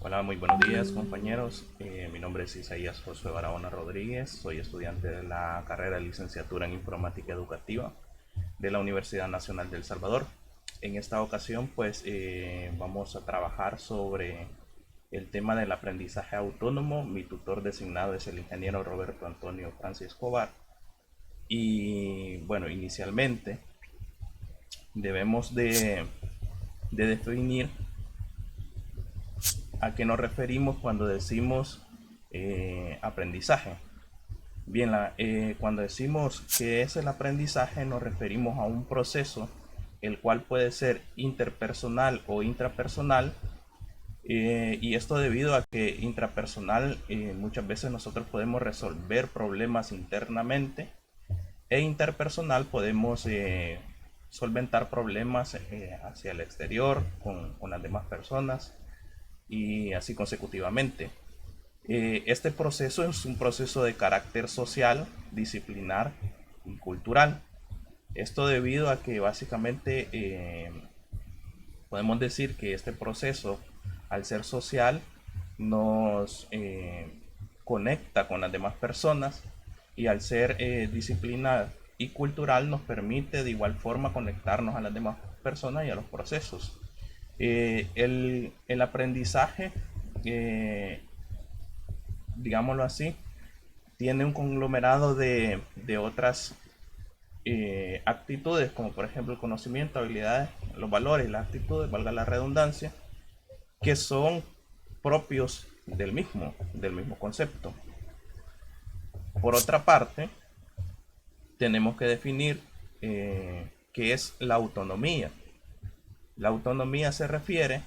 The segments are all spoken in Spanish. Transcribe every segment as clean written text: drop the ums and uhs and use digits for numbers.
Hola, muy buenos días compañeros. Mi nombre es Isaías Josué Barahona Rodríguez. Soy estudiante de la carrera de licenciatura en Informática Educativa de la Universidad Nacional de El Salvador. En esta ocasión vamos a trabajar sobre el tema del aprendizaje autónomo. Mi tutor designado es el ingeniero Roberto Antonio Francis Escobar. Y bueno, inicialmente debemos de definir a qué nos referimos cuando decimos aprendizaje. Bien, cuando decimos que es el aprendizaje nos referimos a un proceso el cual puede ser interpersonal o intrapersonal, y esto debido a que intrapersonal muchas veces nosotros podemos resolver problemas internamente, e interpersonal podemos solventar problemas hacia el exterior con las demás personas y así consecutivamente. Este proceso es un proceso de carácter social, disciplinar y cultural. Esto debido a que básicamente podemos decir que este proceso, al ser social, nos conecta con las demás personas, y al ser disciplinar y cultural nos permite de igual forma conectarnos a las demás personas y a los procesos. El aprendizaje, eh, digámoslo así, tiene un conglomerado de otras actitudes, como por ejemplo el conocimiento, habilidades, los valores, las actitudes, valga la redundancia, que son propios del mismo concepto. Por otra parte, tenemos que definir qué es la autonomía. La autonomía se refiere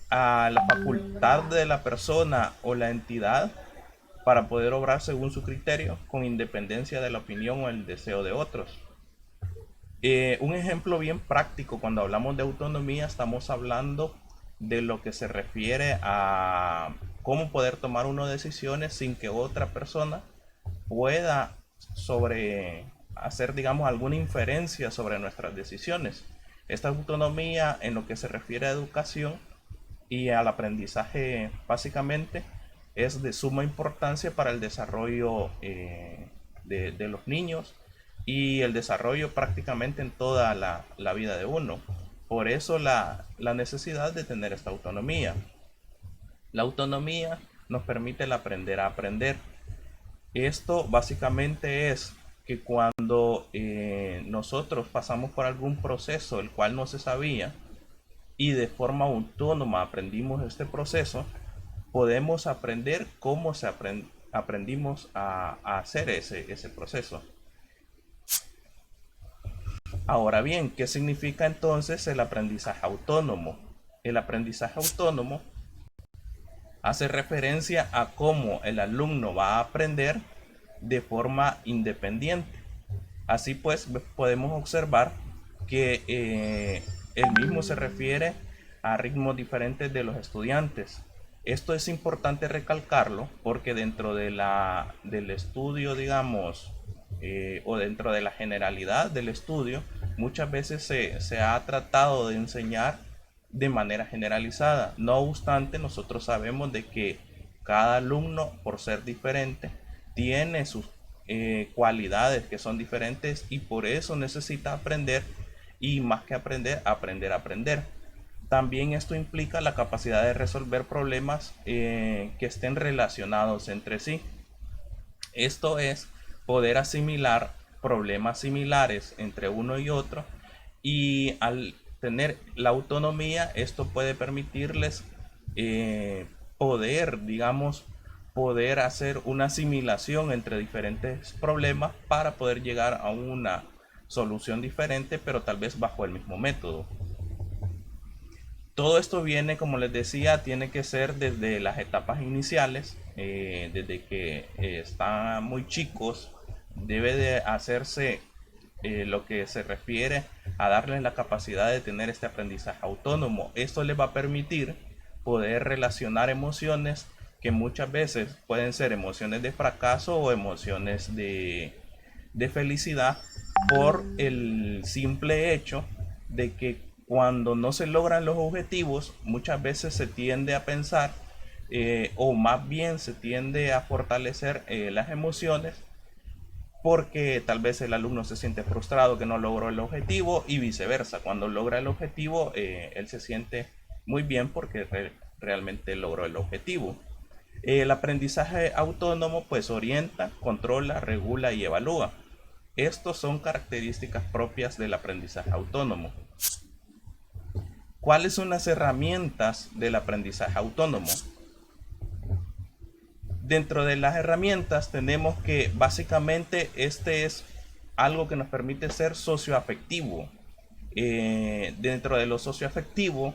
a la facultad de la persona o la entidad para poder obrar según su criterio, con independencia de la opinión o el deseo de otros. Un ejemplo bien práctico cuando hablamos de autonomía, estamos hablando de lo que se refiere a cómo poder tomar unas decisiones sin que otra persona pueda hacer, digamos, alguna inferencia sobre nuestras decisiones. Esta autonomía, en lo que se refiere a educación y al aprendizaje, básicamente es de suma importancia para el desarrollo de los niños y el desarrollo prácticamente en toda la vida de uno. Por eso la necesidad de tener esta autonomía. La autonomía nos permite el aprender a aprender. Esto básicamente es que cuando nosotros pasamos por algún proceso el cual no se sabía y de forma autónoma aprendimos este proceso, podemos aprender cómo aprendimos a hacer ese proceso. Ahora bien, ¿qué significa entonces el aprendizaje autónomo? El aprendizaje autónomo hace referencia a cómo el alumno va a aprender de forma independiente. Así pues, podemos observar que el mismo se refiere a ritmos diferentes de los estudiantes. Esto es importante recalcarlo porque dentro del estudio, digamos, o dentro de la generalidad del estudio, muchas veces se ha tratado de enseñar de manera generalizada. No obstante, nosotros sabemos de que cada alumno, por ser diferente, tiene sus cualidades que son diferentes, y por eso necesita aprender, y más que aprender, aprender a aprender. También esto implica la capacidad de resolver problemas que estén relacionados entre sí. Esto es poder asimilar problemas similares entre uno y otro, y al tener la autonomía esto puede permitirles digamos, poder hacer una asimilación entre diferentes problemas para poder llegar a una solución diferente, pero tal vez bajo el mismo método. Todo esto viene, como les decía, tiene que ser desde las etapas iniciales, desde que están muy chicos, debe de hacerse lo que se refiere a darles la capacidad de tener este aprendizaje autónomo. Esto les va a permitir poder relacionar emociones que muchas veces pueden ser emociones de fracaso o emociones de felicidad, por el simple hecho de que Cuando no se logran los objetivos, muchas veces se tiende a pensar, o más bien se tiende a fortalecer las emociones, porque tal vez el alumno se siente frustrado que no logró el objetivo y viceversa. Cuando logra el objetivo, él se siente muy bien porque realmente logró el objetivo. El aprendizaje autónomo pues orienta, controla, regula y evalúa. Estos son características propias del aprendizaje autónomo. ¿Cuáles son las herramientas del aprendizaje autónomo? Dentro de las herramientas tenemos que básicamente este es algo que nos permite ser socioafectivo. Dentro de lo socioafectivo,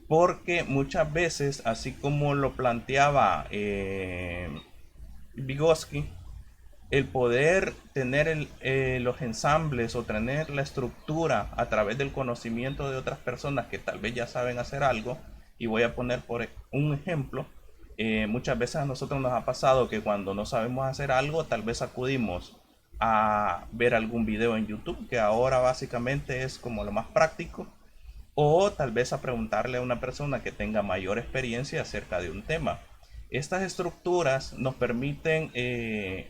porque muchas veces, así como lo planteaba Vygotsky, el poder tener los ensambles o tener la estructura a través del conocimiento de otras personas que tal vez ya saben hacer algo, y voy a poner por un ejemplo, muchas veces a nosotros nos ha pasado que cuando no sabemos hacer algo, tal vez acudimos a ver algún video en YouTube, que ahora básicamente es como lo más práctico, o tal vez a preguntarle a una persona que tenga mayor experiencia acerca de un tema. Estas estructuras nos permiten,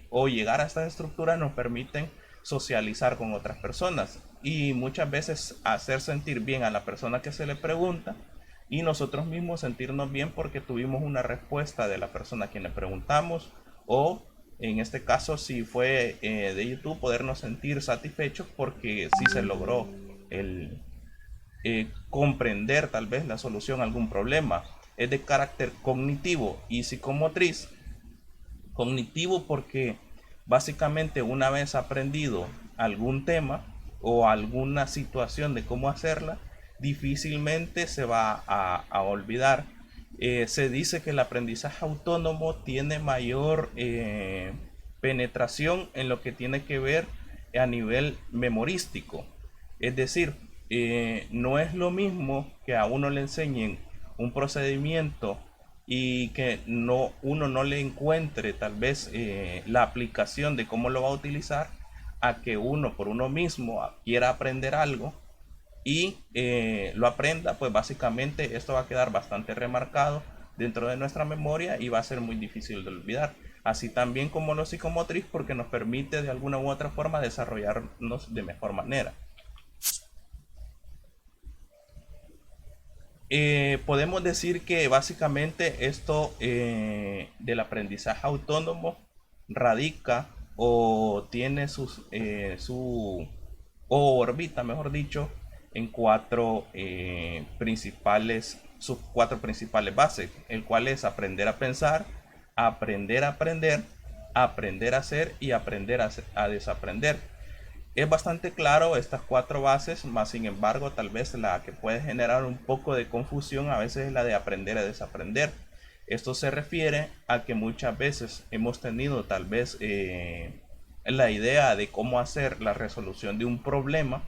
o llegar a estas estructuras nos permiten socializar con otras personas y muchas veces hacer sentir bien a la persona que se le pregunta y nosotros mismos sentirnos bien porque tuvimos una respuesta de la persona a quien le preguntamos, o en este caso si fue de YouTube, podernos sentir satisfechos porque sí se logró el, comprender tal vez la solución a algún problema. Es de carácter cognitivo y psicomotriz. Cognitivo porque básicamente una vez aprendido algún tema o alguna situación de cómo hacerla, difícilmente se va a olvidar. Se dice que el aprendizaje autónomo tiene mayor penetración en lo que tiene que ver a nivel memorístico. Es decir, no es lo mismo que a uno le enseñen un procedimiento y que uno no le encuentre tal vez la aplicación de cómo lo va a utilizar, a que uno por uno mismo quiera aprender algo y lo aprenda. Pues básicamente esto va a quedar bastante remarcado dentro de nuestra memoria y va a ser muy difícil de olvidar. Así también como lo psicomotriz, porque nos permite de alguna u otra forma desarrollarnos de mejor manera. Podemos decir que básicamente esto del aprendizaje autónomo radica o tiene o orbita, mejor dicho, en sus cuatro principales bases, el cual es aprender a pensar, aprender a aprender, aprender a hacer y aprender a desaprender. Es bastante claro estas cuatro bases, más sin embargo, tal vez la que puede generar un poco de confusión a veces es la de aprender a desaprender. Esto se refiere a que muchas veces hemos tenido tal vez la idea de cómo hacer la resolución de un problema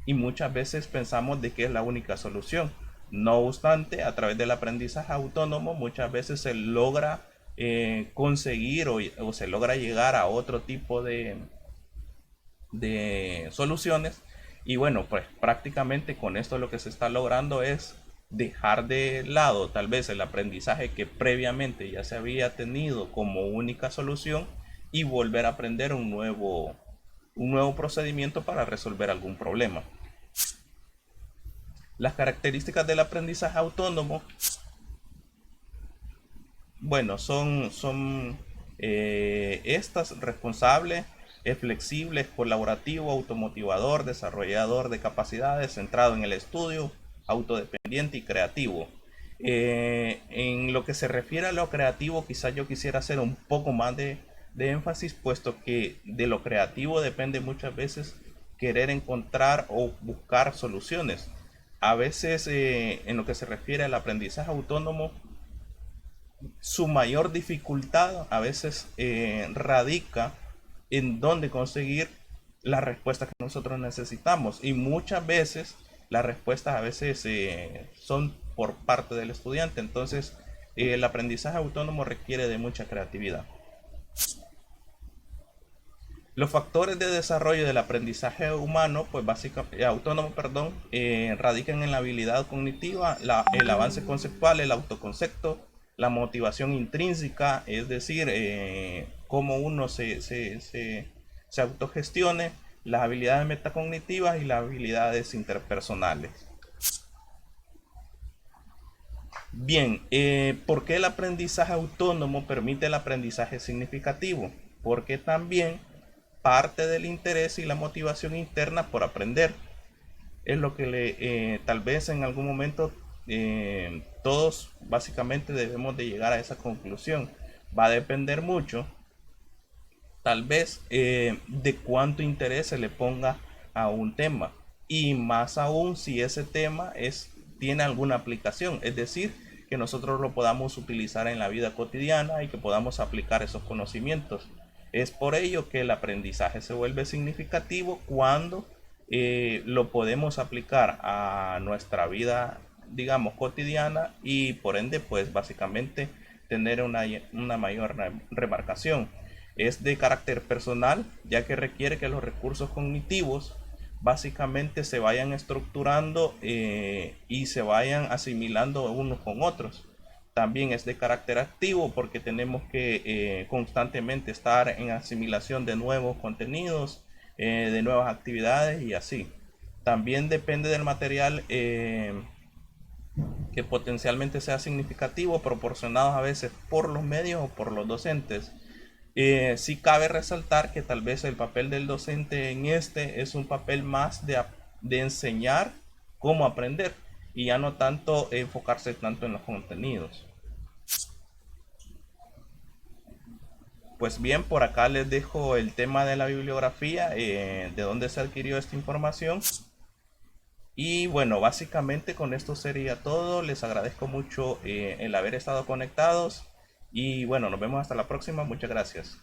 y muchas veces pensamos de que es la única solución. No obstante, a través del aprendizaje autónomo muchas veces se logra conseguir o se logra llegar a otro tipo de soluciones. Y bueno, pues prácticamente con esto lo que se está logrando es dejar de lado tal vez el aprendizaje que previamente ya se había tenido como única solución y volver a aprender un nuevo procedimiento para resolver algún problema. Las características del aprendizaje autónomo, bueno, son estas: responsable, es flexible, es colaborativo, automotivador, desarrollador de capacidades, centrado en el estudio, autodependiente y creativo. En lo que se refiere a lo creativo, quizás yo quisiera hacer un poco más de énfasis, puesto que de lo creativo depende muchas veces querer encontrar o buscar soluciones. A veces, en lo que se refiere al aprendizaje autónomo, su mayor dificultad a veces radica en dónde conseguir las respuestas que nosotros necesitamos, y muchas veces las respuestas a veces son por parte del estudiante. Entonces el aprendizaje autónomo requiere de mucha creatividad. Los factores de desarrollo del aprendizaje humano, pues básicamente, autónomo, perdón, radican en la habilidad cognitiva, el avance conceptual, el autoconcepto, la motivación intrínseca, es decir, cómo uno se autogestione, las habilidades metacognitivas y las habilidades interpersonales. Bien, ¿por qué el aprendizaje autónomo permite el aprendizaje significativo? Porque también parte del interés y la motivación interna por aprender es lo que tal vez en algún momento todos básicamente debemos de llegar a esa conclusión. Va a depender mucho, tal vez, de cuánto interés se le ponga a un tema, y más aún si ese tema tiene alguna aplicación, es decir, que nosotros lo podamos utilizar en la vida cotidiana y que podamos aplicar esos conocimientos. Es por ello que el aprendizaje se vuelve significativo cuando lo podemos aplicar a nuestra vida, digamos, cotidiana, y por ende, pues básicamente tener una mayor remarcación. Es de carácter personal, ya que requiere que los recursos cognitivos básicamente se vayan estructurando y se vayan asimilando unos con otros. También es de carácter activo porque tenemos que constantemente estar en asimilación de nuevos contenidos, de nuevas actividades y así. También depende del material que potencialmente sea significativo, proporcionados a veces por los medios o por los docentes. Sí cabe resaltar que tal vez el papel del docente en este es un papel más de enseñar cómo aprender y ya no tanto enfocarse tanto en los contenidos. Pues bien, por acá les dejo el tema de la bibliografía, de dónde se adquirió esta información. Y bueno, básicamente con esto sería todo. Les agradezco mucho el haber estado conectados. Y bueno, nos vemos hasta la próxima. Muchas gracias.